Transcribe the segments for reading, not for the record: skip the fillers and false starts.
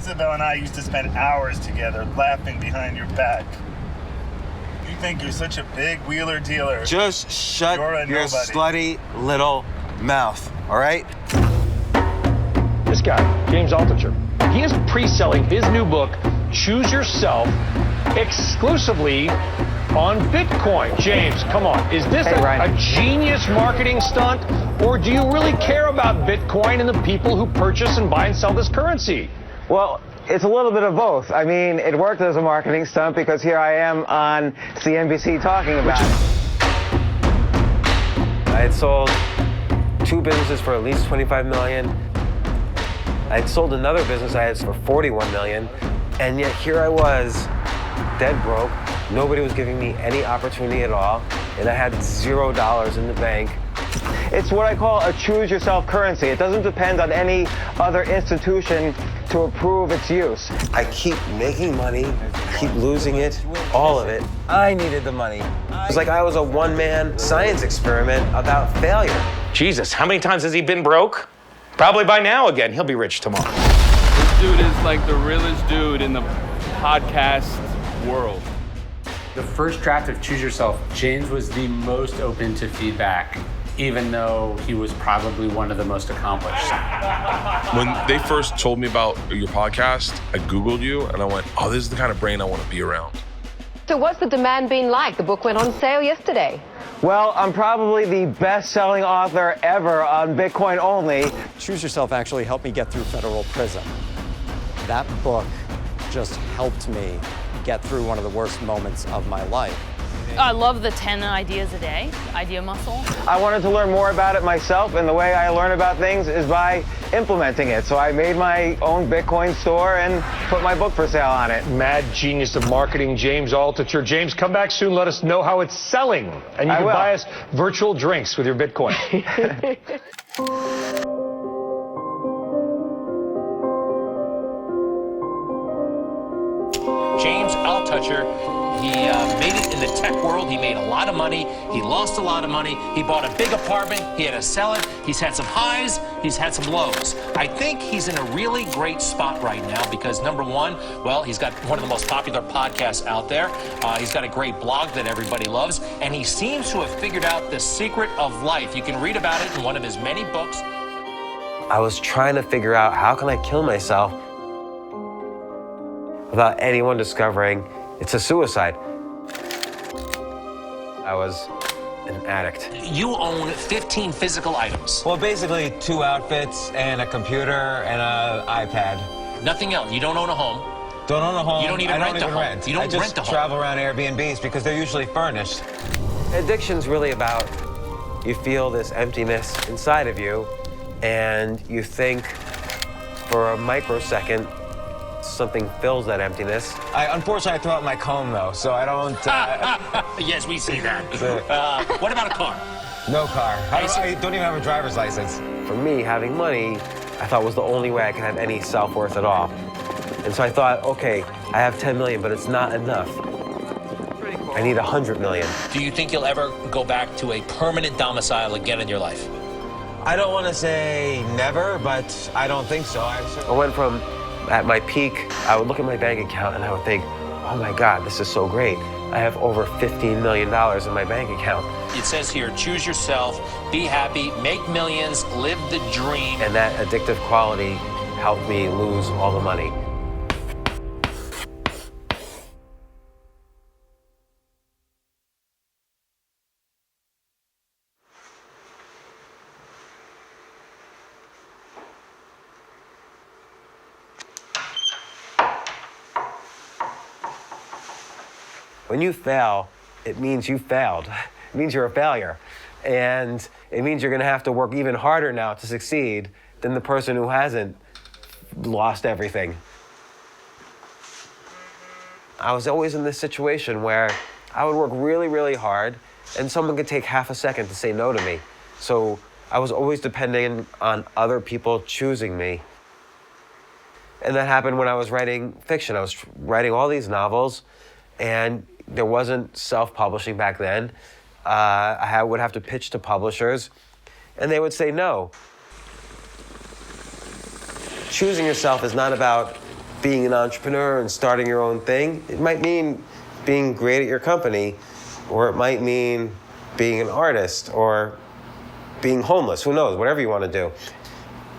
Isabel and I used to spend hours together laughing behind your back. You think you're such a big wheeler dealer. Just shut your slutty little mouth, all right? This guy, James Altucher, he is pre-selling his new book, Choose Yourself, exclusively on Bitcoin. James, come on. Is this a genius marketing stunt, or do you really care about Bitcoin and the people who purchase and buy and sell this currency? Well, it's a little bit of both. I mean, it worked as a marketing stunt because here I am on CNBC talking about it. I had sold 2 businesses for at least $25 million. I had sold another business I had for $41 million, and yet here I was, dead broke. Nobody was giving me any opportunity at all, and I had $0 in the bank. It's what I call a choose-yourself currency. It doesn't depend on any other institution to approve its use. I keep making money, keep losing it, all of it. I needed the money. It was like I was a one-man science experiment about failure. Jesus, how many times has he been broke? Probably by now again. He'll be rich tomorrow. This dude is like the realest dude in the podcast world. The first draft of Choose Yourself, James was the most open to feedback, even though he was probably one of the most accomplished. When they first told me about your podcast, I Googled you and I went, oh, this is the kind of brain I want to be around. So what's the demand been like? The book went on sale yesterday. Well, I'm probably the best-selling author ever on Bitcoin only. Choose Yourself actually helped me get through federal prison. That book just helped me get through one of the worst moments of my life. I love the 10 ideas a day, idea muscle. I wanted to learn more about it myself, and the way I learn about things is by implementing it. So I made my own Bitcoin store and put my book for sale on it. Mad genius of marketing, James Altucher. James, come back soon. Let us know how it's selling. And you can buy us virtual drinks with your Bitcoin. James Altucher, he made it in the tech world. He made a lot of money. He lost a lot of money. He bought a big apartment. He had to sell it. He's had some highs. He's had some lows. I think he's in a really great spot right now because, number one, well, he's got one of the most popular podcasts out there. He's got a great blog that everybody loves. And he seems to have figured out the secret of life. You can read about it in one of his many books. I was trying to figure out how can I kill myself without anyone discovering it's a suicide. I was an addict. You own 15 physical items. Well, basically 2 outfits and a computer and an iPad. Nothing else. You don't own a home. Don't own a home. You don't even rent a home. You don't rent a home. I just travel around Airbnbs because they're usually furnished. Addiction's really about you feel this emptiness inside of you and you think for a microsecond something fills that emptiness. Unfortunately, I throw out my comb, though, so I don't... Yes, we see that. What about a car? No car. I don't even have a driver's license. For me, having money, I thought was the only way I could have any self-worth at all. And so I thought, okay, I have 10 million, but it's not enough. I need 100 million. Do you think you'll ever go back to a permanent domicile again in your life? I don't want to say never, but I don't think so. I went from... At my peak, I would look at my bank account and I would think, oh my God, this is so great. I have over $15 million in my bank account. It says here, choose yourself, be happy, make millions, live the dream. And that addictive quality helped me lose all the money. When you fail, it means you failed. It means you're a failure. And it means you're gonna have to work even harder now to succeed than the person who hasn't lost everything. I was always in this situation where I would work really, really hard and someone could take half a second to say no to me. So I was always depending on other people choosing me. And that happened when I was writing fiction. I was writing all these novels and there wasn't self-publishing back then. I would have to pitch to publishers, and they would say no. Choosing yourself is not about being an entrepreneur and starting your own thing. It might mean being great at your company, or it might mean being an artist or being homeless, who knows, whatever you want to do.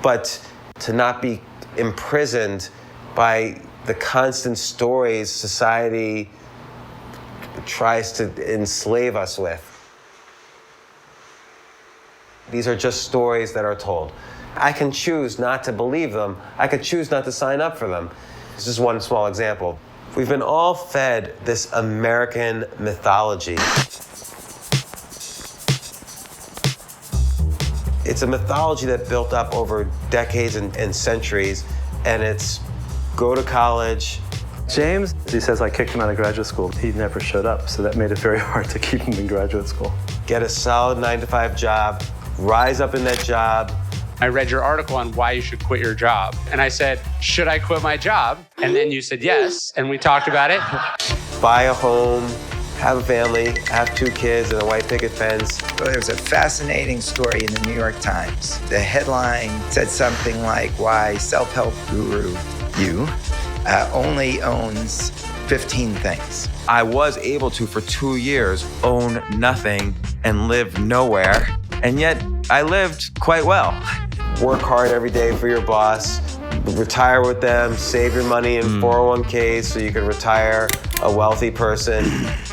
But to not be imprisoned by the constant stories society tries to enslave us with. These are just stories that are told. I can choose not to believe them. I could choose not to sign up for them. This is one small example. We've been all fed this American mythology. It's a mythology that built up over decades and centuries, and it's go to college. James, he says I kicked him out of graduate school. He never showed up, so that made it very hard to keep him in graduate school. Get a solid 9-to-5 job, rise up in that job. I read your article on why you should quit your job. And I said, should I quit my job? And then you said yes, and we talked about it. Buy a home, have a family, have 2 kids and a white picket fence. Well, there was a fascinating story in the New York Times. The headline said something like, why self-help guru you only owns 15 things. I was able to, for 2 years, own nothing and live nowhere. And yet, I lived quite well. Work hard every day for your boss, retire with them, save your money in 401ks so you can retire a wealthy person.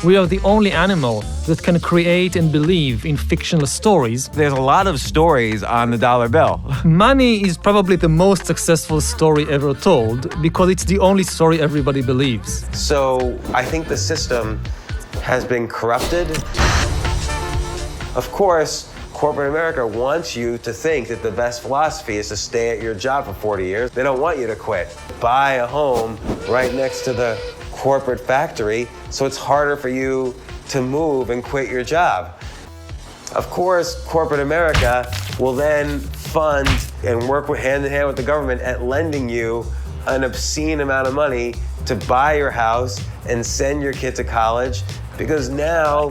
We are the only animal that can create and believe in fictional stories. There's a lot of stories on the dollar bill. Money is probably the most successful story ever told because it's the only story everybody believes. So I think the system has been corrupted. Of course, corporate America wants you to think that the best philosophy is to stay at your job for 40 years. They don't want you to quit. Buy a home right next to the corporate factory, so it's harder for you to move and quit your job. Of course, corporate America will then fund and work hand in hand with the government at lending you an obscene amount of money to buy your house and send your kid to college, because now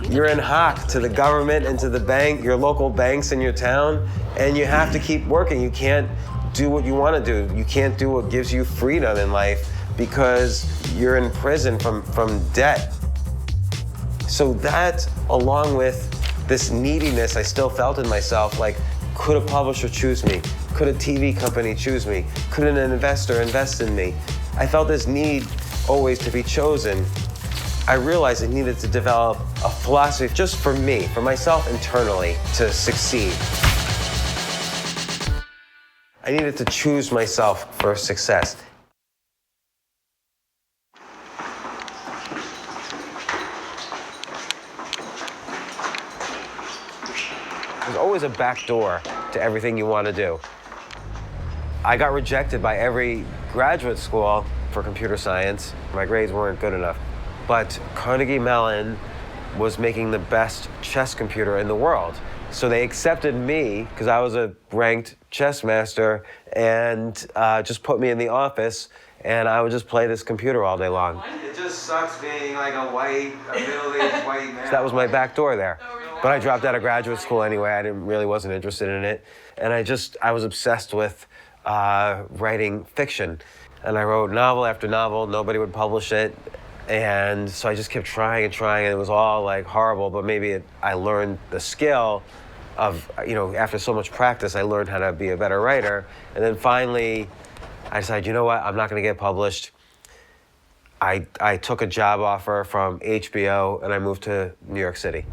you're in hock to the government and to the bank, your local banks in your town, and you have to keep working. You can't do what you want to do. You can't do what gives you freedom in life because you're in prison from debt. So that, along with this neediness I still felt in myself, like, could a publisher choose me? Could a TV company choose me? Could an investor invest in me? I felt this need always to be chosen. I realized I needed to develop a philosophy just for me, for myself internally, to succeed. I needed to choose myself for success. There's always a back door to everything you want to do. I got rejected by every graduate school for computer science. My grades weren't good enough. But Carnegie Mellon was making the best chess computer in the world. So they accepted me because I was a ranked chess master and just put me in the office and I would just play this computer all day long. It just sucks being like a middle-aged white man. So that was my back door there. But I dropped out of graduate school anyway. I really wasn't interested in it. And I was obsessed with writing fiction. And I wrote novel after novel. Nobody would publish it. And so I just kept trying and trying, and it was all like horrible, but maybe I learned the skill of, after so much practice, I learned how to be a better writer. And then finally, I decided, you know what, I'm not gonna get published. I took a job offer from HBO and I moved to New York City.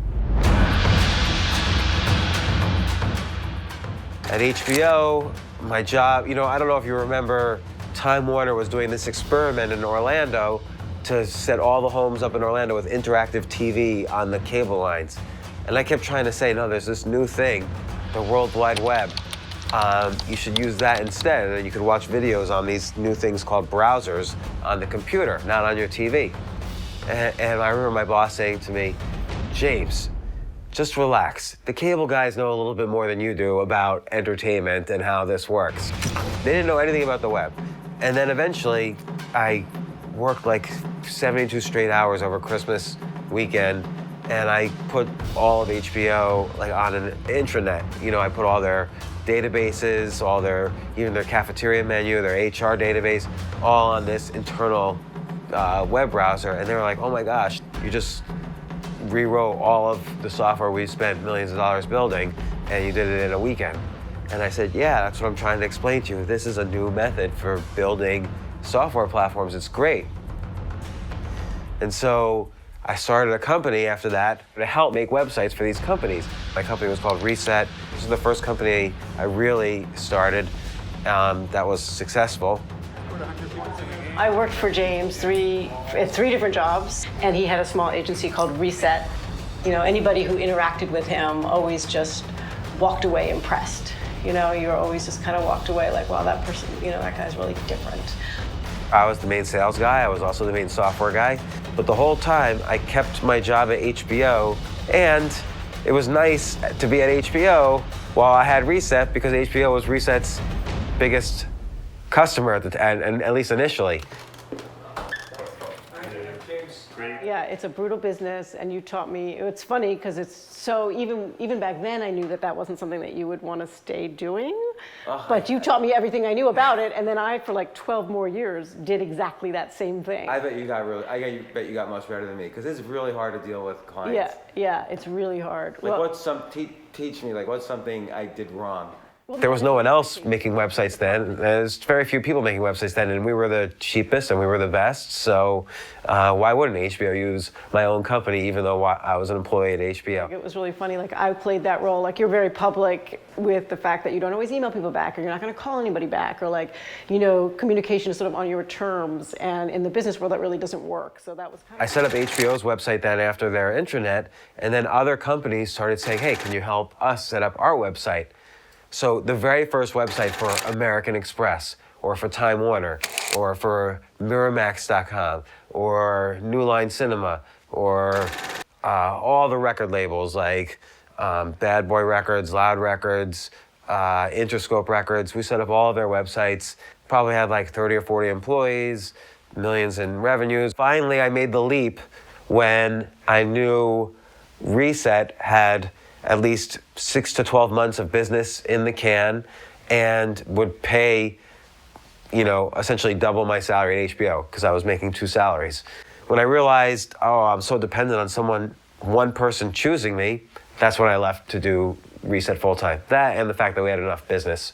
At HBO, my job, I don't know if you remember, Time Warner was doing this experiment in Orlando to set all the homes up in Orlando with interactive TV on the cable lines. And I kept trying to say, no, there's this new thing, the World Wide Web. You should use that instead. And you could watch videos on these new things called browsers on the computer, not on your TV. And I remember my boss saying to me, James, just relax. The cable guys know a little bit more than you do about entertainment and how this works. They didn't know anything about the web. And then eventually, I worked like 72 straight hours over Christmas weekend, and I put all of HBO on an intranet. I put all their databases, even their cafeteria menu, their HR database, all on this internal web browser. And they were like, oh my gosh, you just rewrote all of the software we spent millions of dollars building, and you did it in a weekend. And I said, yeah, that's what I'm trying to explain to you. This is a new method for building software platforms. It's great. And so I started a company after that to help make websites for these companies. My company was called Reset. This was the first company I really started that was successful. I worked for James at three different jobs, and he had a small agency called Reset. You know, anybody who interacted with him always just walked away impressed. You know, you were always just kind of walked away like, wow, that person, you know, that guy's really different. I was the main sales guy. I was also the main software guy. But the whole time, I kept my job at HBO, and it was nice to be at HBO while I had Reset, because HBO was Reset's biggest customer and at least initially. Yeah, it's a brutal business, and you taught me. It's funny because it's so even back then I knew that wasn't something that you would want to stay doing. But you taught me everything I knew about it, and then I, for like 12 more years, did exactly that same thing. I bet you got much better than me, because it's really hard to deal with clients. Yeah, it's really hard. Like, teach me, like, what's something I did wrong? There was no one else making websites then. There's very few people making websites then, and we were the cheapest and we were the best. So why wouldn't HBO use my own company, even though I was an employee at HBO? It was really funny. Like, I played that role. Like, you're very public with the fact that you don't always email people back, or you're not going to call anybody back, or like, you know, communication is sort of on your terms. And in the business world, that really doesn't work. So that was kind of... I set up HBO's website then after their intranet, and then other companies started saying, hey, can you help us set up our website? So the very first website for American Express, or for Time Warner, or for Miramax.com, or New Line Cinema, or all the record labels like Bad Boy Records, Loud Records, Interscope Records. We set up all of their websites. Probably had like 30 or 40 employees, millions in revenues. Finally, I made the leap when I knew Reset had at least 6 to 12 months of business in the can and would pay, you know, essentially double my salary at HBO, because I was making 2 salaries. When I realized, oh, I'm so dependent on one person choosing me, that's when I left to do Reset full time. That and the fact that we had enough business.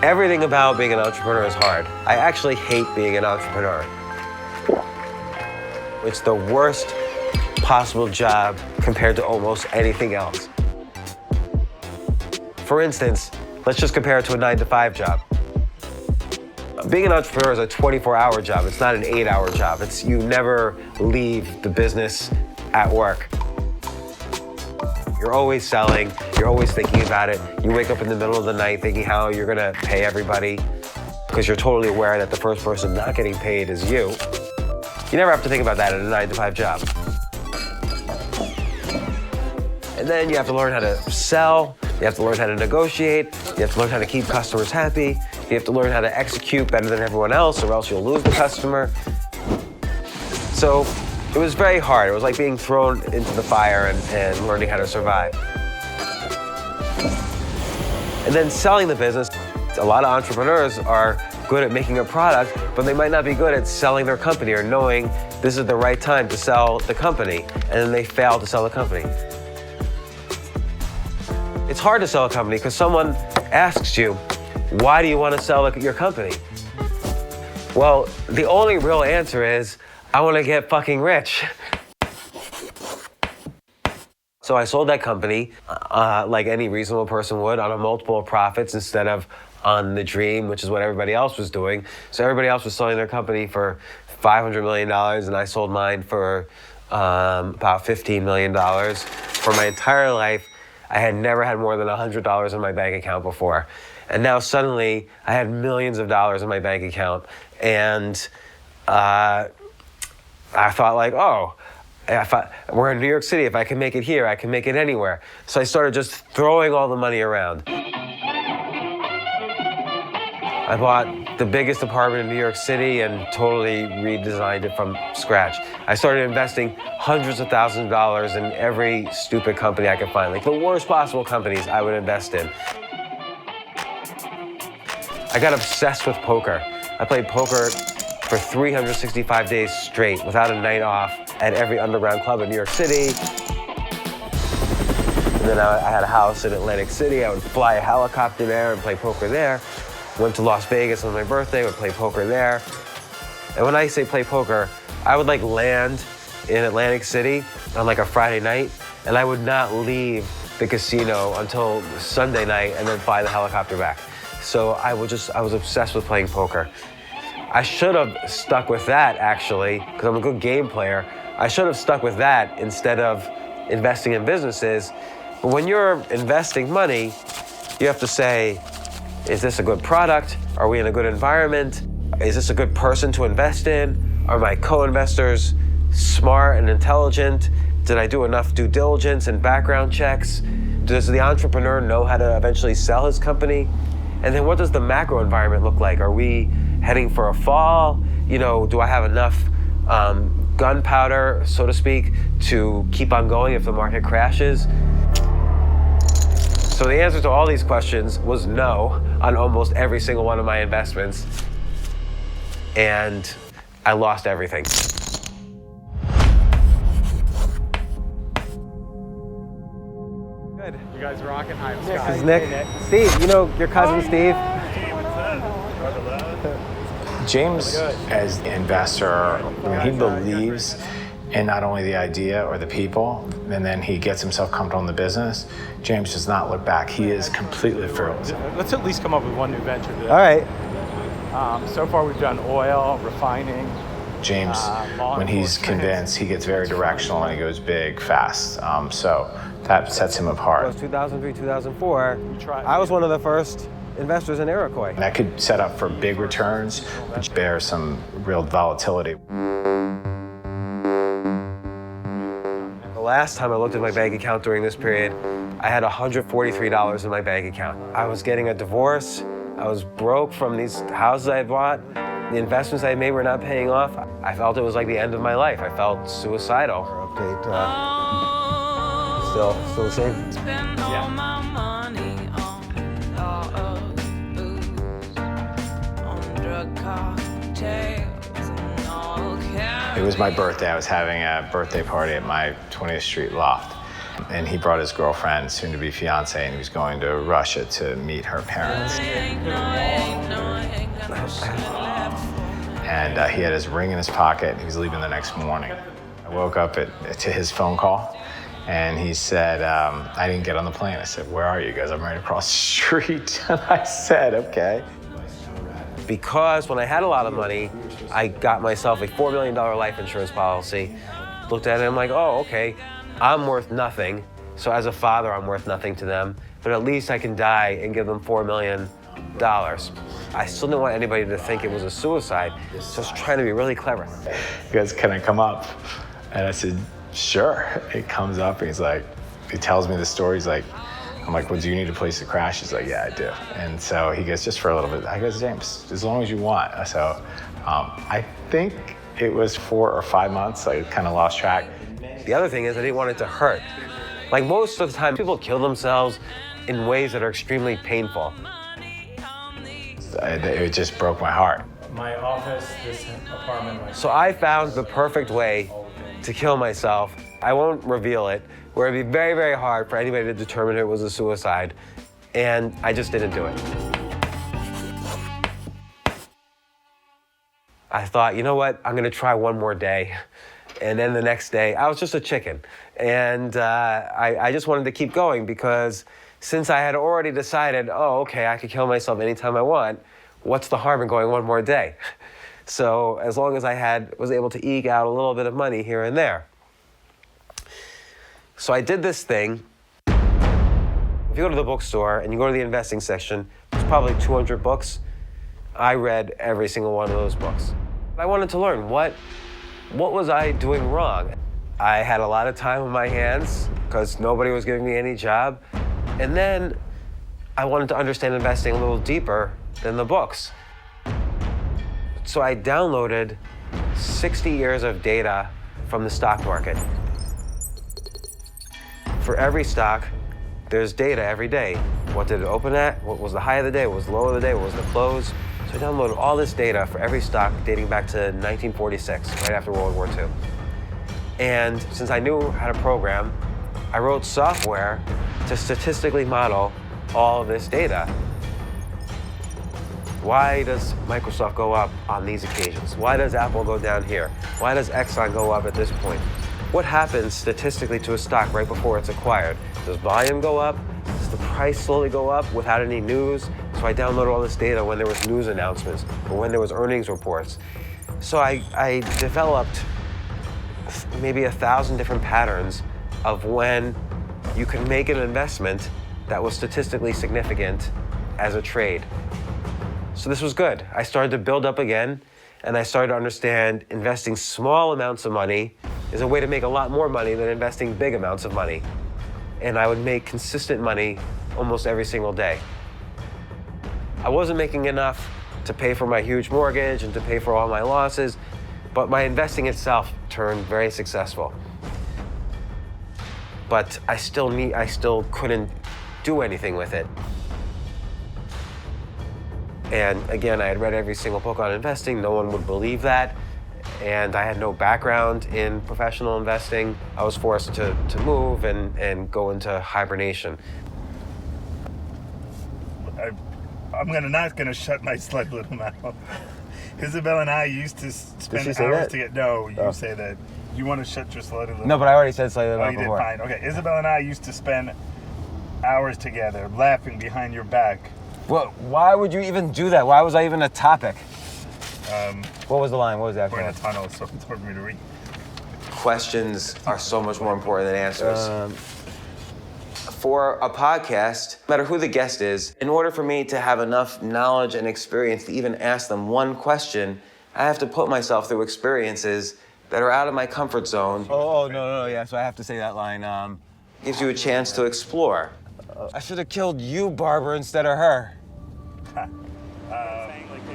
Everything about being an entrepreneur is hard. I actually hate being an entrepreneur. It's the worst possible job compared to almost anything else. For instance, let's just compare it to a 9-to-5 job. Being an entrepreneur is a 24-hour job. It's not an 8-hour job. You never leave the business at work. You're always selling, you're always thinking about it. You wake up in the middle of the night thinking how you're gonna pay everybody, because you're totally aware that the first person not getting paid is you. You never have to think about that in a 9-to-5 job. And then you have to learn how to sell, you have to learn how to negotiate, you have to learn how to keep customers happy, you have to learn how to execute better than everyone else, or else you'll lose the customer. So it was very hard. It was like being thrown into the fire and learning how to survive. And then selling the business. A lot of entrepreneurs are good at making a product, but they might not be good at selling their company or knowing this is the right time to sell the company, and then they fail to sell the company. It's hard to sell a company because someone asks you, why do you want to sell your company? Well, the only real answer is, I want to get fucking rich. So I sold that company like any reasonable person would, on a multiple of profits instead of on the dream, which is what everybody else was doing. So everybody else was selling their company for $500 million, and I sold mine for about $15 million. For my entire life, I had never had more than $100 in my bank account before. And now suddenly, I had millions of dollars in my bank account. And I thought like, oh, we're in New York City. If I can make it here, I can make it anywhere. So I started just throwing all the money around. I bought the biggest apartment in New York City and totally redesigned it from scratch. I started investing hundreds of thousands of dollars in every stupid company I could find, like the worst possible companies I would invest in. I got obsessed with poker. I played poker for 365 days straight without a night off at every underground club in New York City. And then I had a house in Atlantic City. I would fly a helicopter there and play poker there. Went to Las Vegas on my birthday, would play poker there. And when I say play poker, I would like land in Atlantic City on like a Friday night, and I would not leave the casino until Sunday night and then fly the helicopter back. So I was obsessed with playing poker. I should have stuck with that actually, because I'm a good game player. I should have stuck with that instead of investing in businesses. But when you're investing money, you have to say, is this a good product? Are we in a good environment? Is this a good person to invest in? Are my co-investors smart and intelligent? Did I do enough due diligence and background checks? Does the entrepreneur know how to eventually sell his company? And then what does the macro environment look like? Are we heading for a fall? You know, do I have enough gunpowder, so to speak, to keep on going if the market crashes? So the answer to all these questions was no on almost every single one of my investments. And I lost everything. Good. You guys are rocking. Hi, I'm This Scott. is Nick. Steve, you know your cousin Steve? James, as an investor, he believes in not only the idea or the people, and then he gets himself comfortable in the business. James does not look back. He is completely fearless. Let's at least come up with one new venture. All right. So far, we've done oil, refining. James, when he's convinced, he gets very directional and he goes big, fast. So that sets him apart. It was 2003, 2004. I was one of the first investors in Iroquois. That could set up for big returns, which bear some real volatility. The last time I looked at my bank account during this period, I had $143 in my bank account. I was getting a divorce. I was broke from these houses I had bought. The investments I made were not paying off. I felt it was like the end of my life. I felt suicidal. Update. Still the same? Yeah. It was my birthday. I was having a birthday party at my 20th Street loft. And he brought his girlfriend, soon-to-be fiance, and he was going to Russia to meet her parents. And he had his ring in his pocket, and he was leaving the next morning. I woke up to his phone call, and he said, I didn't get on the plane. I said, where are you? He goes, I'm right across the street. And I said, okay. Because when I had a lot of money, I got myself a $4 million life insurance policy. Looked at it, I'm like, oh, okay, I'm worth nothing. So as a father, I'm worth nothing to them, but at least I can die and give them $4 million. I still didn't want anybody to think it was a suicide, so I was trying to be really clever. He goes, can I come up? And I said, sure. It comes up, and he's like, he tells me the story. He's like, I'm like, well, do you need a place to crash? He's like, yeah, I do. And so he goes, just for a little bit. I goes, James, as long as you want. So I think it was 4 or 5 months. I kind of lost track. The other thing is I didn't want it to hurt. Like most of the time, people kill themselves in ways that are extremely painful. It just broke my heart. My office, this apartment. So I found the perfect way to kill myself. I won't reveal it, where it'd be very, very hard for anybody to determine it was a suicide. And I just didn't do it. I thought, you know what? I'm gonna try one more day. And then the next day, I was just a chicken. And I just wanted to keep going because since I had already decided, oh, okay, I could kill myself anytime I want, what's the harm in going one more day? So as long as I was able to eke out a little bit of money here and there. So I did this thing. If you go to the bookstore and you go to the investing section, there's probably 200 books. I read every single one of those books. I wanted to learn what was I doing wrong? I had a lot of time on my hands because nobody was giving me any job. And then I wanted to understand investing a little deeper than the books. So I downloaded 60 years of data from the stock market. For every stock, there's data every day. What did it open at? What was the high of the day? What was the low of the day? What was the close? So I downloaded all this data for every stock dating back to 1946, right after World War II. And since I knew how to program, I wrote software to statistically model all of this data. Why does Microsoft go up on these occasions? Why does Apple go down here? Why does Exxon go up at this point? What happens statistically to a stock right before it's acquired? Does volume go up? Does the price slowly go up without any news? So I downloaded all this data when there was news announcements or when there was earnings reports. So I developed maybe 1,000 different patterns of when you can make an investment that was statistically significant as a trade. So this was good. I started to build up again, and I started to understand investing small amounts of money is a way to make a lot more money than investing big amounts of money. And I would make consistent money almost every single day. I wasn't making enough to pay for my huge mortgage and to pay for all my losses, but my investing itself turned very successful. But I still couldn't do anything with it. And again, I had read every single book on investing. No one would believe that. And I had no background in professional investing. I was forced to move and go into hibernation. I'm not gonna shut my slut little mouth. Isabel and I used to spend hours to get. No, you say that. You want to shut your slutty little mouth. No, but I already said slutty little mouth before. Oh, you did? Fine. Okay, Isabel and I used to spend hours together laughing behind your back. Well, why would you even do that? Why was I even a topic? What was the line? What was that? We're in a tunnel, so it's hard for me to read. Questions are so much more important than answers. For a podcast, no matter who the guest is, in order for me to have enough knowledge and experience to even ask them one question, I have to put myself through experiences that are out of my comfort zone. No, yeah, so I have to say that line. Gives you a chance to explore. I should have killed you, Barbara, instead of her.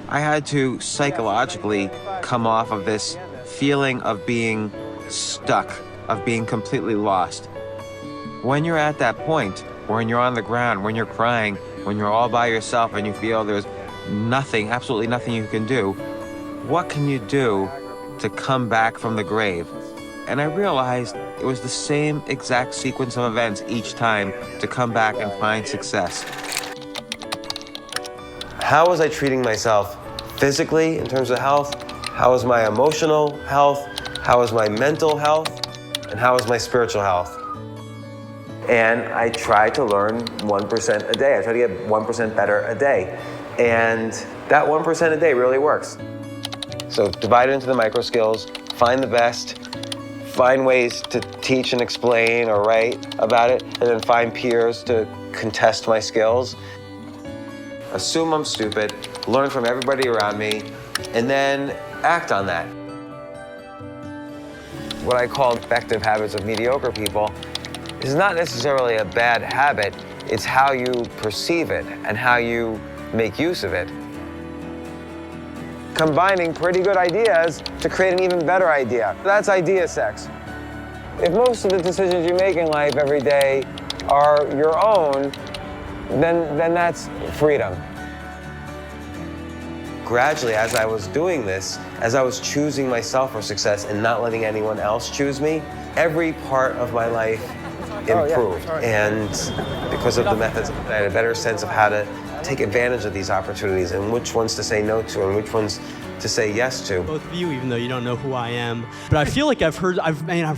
I had to psychologically come off of this feeling of being stuck, of being completely lost. When you're at that point, when you're on the ground, when you're crying, when you're all by yourself and you feel there's nothing, absolutely nothing you can do, what can you do to come back from the grave? And I realized it was the same exact sequence of events each time to come back and find success. How was I treating myself physically in terms of health? How was my emotional health? How was my mental health? And how was my spiritual health? And I try to learn 1% a day. I try to get 1% better a day. And that 1% a day really works. So divide it into the micro skills, find the best, find ways to teach and explain or write about it, and then find peers to contest my skills. Assume I'm stupid, learn from everybody around me, and then act on that. What I call effective habits of mediocre people is not necessarily a bad habit, it's how you perceive it and how you make use of it. Combining pretty good ideas to create an even better idea. That's idea sex. If most of the decisions you make in life every day are your own, then that's freedom. Gradually, as I was doing this, as I was choosing myself for success and not letting anyone else choose me, every part of my life improved. And because of the methods, I had a better sense of how to take advantage of these opportunities and which ones to say no to and which ones to say yes to. Both of you, even though you don't know who I am, but I feel like I've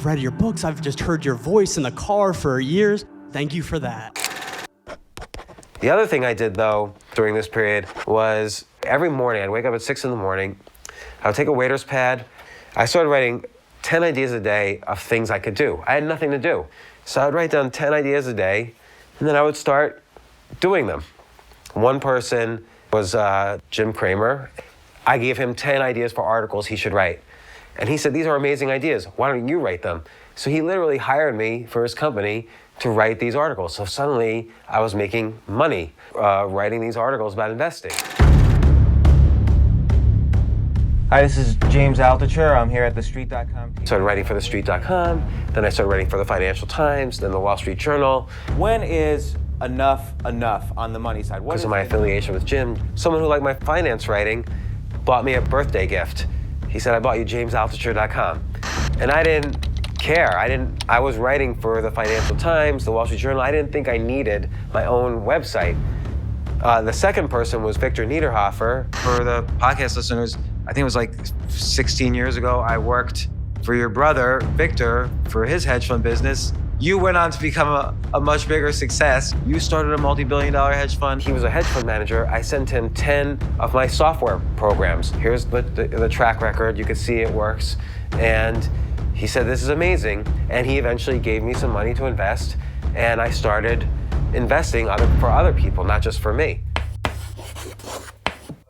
read your books, I've just heard your voice in the car for years. Thank you for that. The other thing I did, though, during this period was every morning, I'd wake up at 6 in the morning, I would take a waiter's pad. I started writing 10 ideas a day of things I could do. I had nothing to do. So I would write down 10 ideas a day, and then I would start doing them. One person was Jim Cramer. I gave him 10 ideas for articles he should write. And he said, these are amazing ideas. Why don't you write them? So he literally hired me for his company to write these articles. So suddenly I was making money writing these articles about investing. Hi, this is James Altucher. I'm here at TheStreet.com. Started writing for TheStreet.com, then I started writing for the Financial Times, then the Wall Street Journal. When is enough on the money side? Because of my affiliation with Jim, someone who liked my finance writing bought me a birthday gift. He said, I bought you JamesAltucher.com. And I didn't care. I was writing for the Financial Times, the Wall Street Journal. I didn't think I needed my own website. The second person was Victor Niederhofer. For the podcast listeners, I think it was like 16 years ago, I worked for your brother, Victor, for his hedge fund business. You went on to become a much bigger success. You started a multi-billion-dollar hedge fund. He was a hedge fund manager. I sent him 10 of my software programs. Here's the track record. You can see it works. And he said, this is amazing. And he eventually gave me some money to invest. And I started investing for other people, not just for me.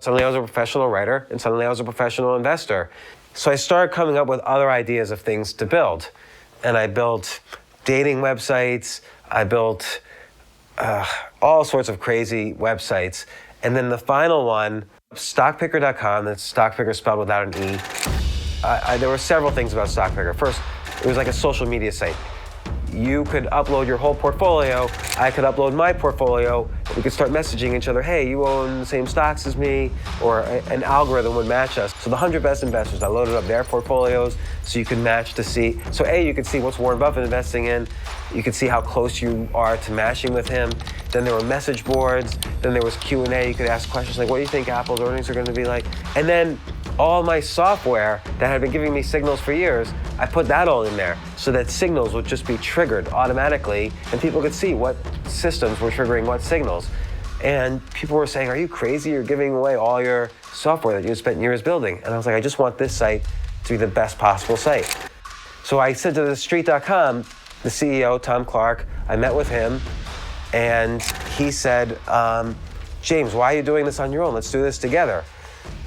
Suddenly I was a professional writer, and suddenly I was a professional investor. So I started coming up with other ideas of things to build. And I built dating websites, I built all sorts of crazy websites. And then the final one, stockpicker.com, that's stockpicker spelled without an E. There were several things about Stockpicker. First, it was like a social media site. You could upload your whole portfolio, I could upload my portfolio, we could start messaging each other, hey, you own the same stocks as me, or an algorithm would match us. So the 100 best investors, I loaded up their portfolios so you could match to see. So A, you could see what's Warren Buffett investing in, you could see how close you are to matching with him. Then there were message boards, then there was Q&A, you could ask questions like, what do you think Apple's earnings are gonna be like? And then all my software that had been giving me signals for years, I put that all in there so that signals would just be triggered automatically and people could see what systems were triggering what signals. And people were saying, are you crazy? You're giving away all your software that you spent years building. And I was like, I just want this site to be the best possible site. So I said to TheStreet.com, the CEO, Tom Clark, I met with him and he said, James, why are you doing this on your own? Let's do this together.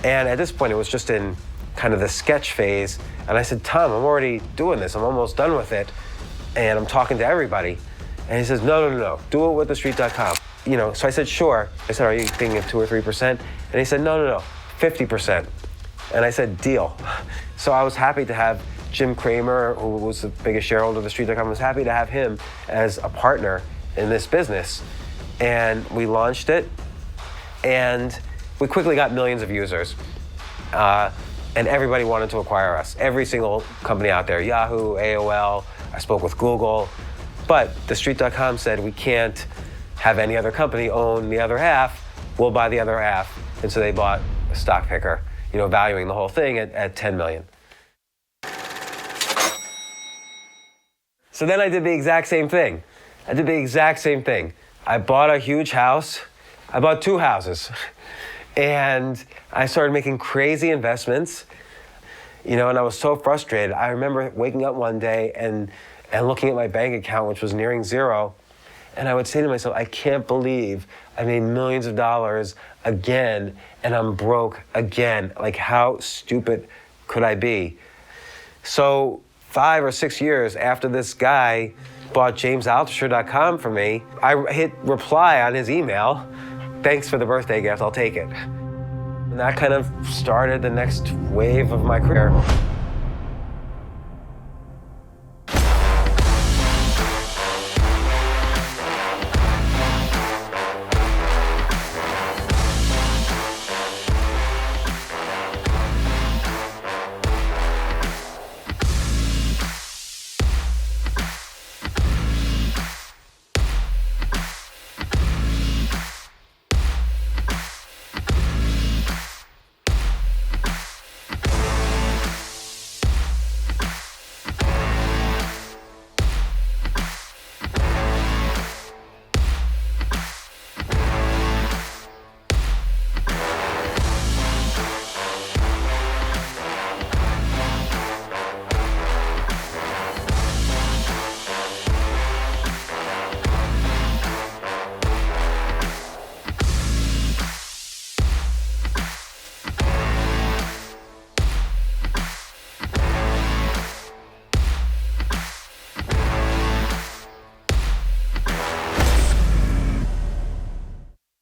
And at this point, it was just in kind of the sketch phase. And I said, Tom, I'm already doing this. I'm almost done with it. And I'm talking to everybody. And he says, no. Do it with TheStreet.com. So I said, sure. I said, are you thinking of 2 or 3%? And he said, no, 50%. And I said, deal. So I was happy to have Jim Cramer, who was the biggest shareholder of TheStreet.com, I was happy to have him as a partner in this business. And we launched it. And we quickly got millions of users, and everybody wanted to acquire us. Every single company out there, Yahoo, AOL, I spoke with Google, but TheStreet.com said we can't have any other company own the other half, we'll buy the other half. And so they bought Stockpicker, valuing the whole thing at $10 million. So then I did the exact same thing. I bought a huge house. I bought 2 houses. And I started making crazy investments, and I was so frustrated. I remember waking up one day and looking at my bank account, which was nearing zero, and I would say to myself, I can't believe I made millions of dollars again, and I'm broke again. Like, how stupid could I be? So 5 or 6 years after this guy bought JamesAltucher.com for me, I hit reply on his email. Thanks for the birthday gift, I'll take it. And that kind of started the next wave of my career.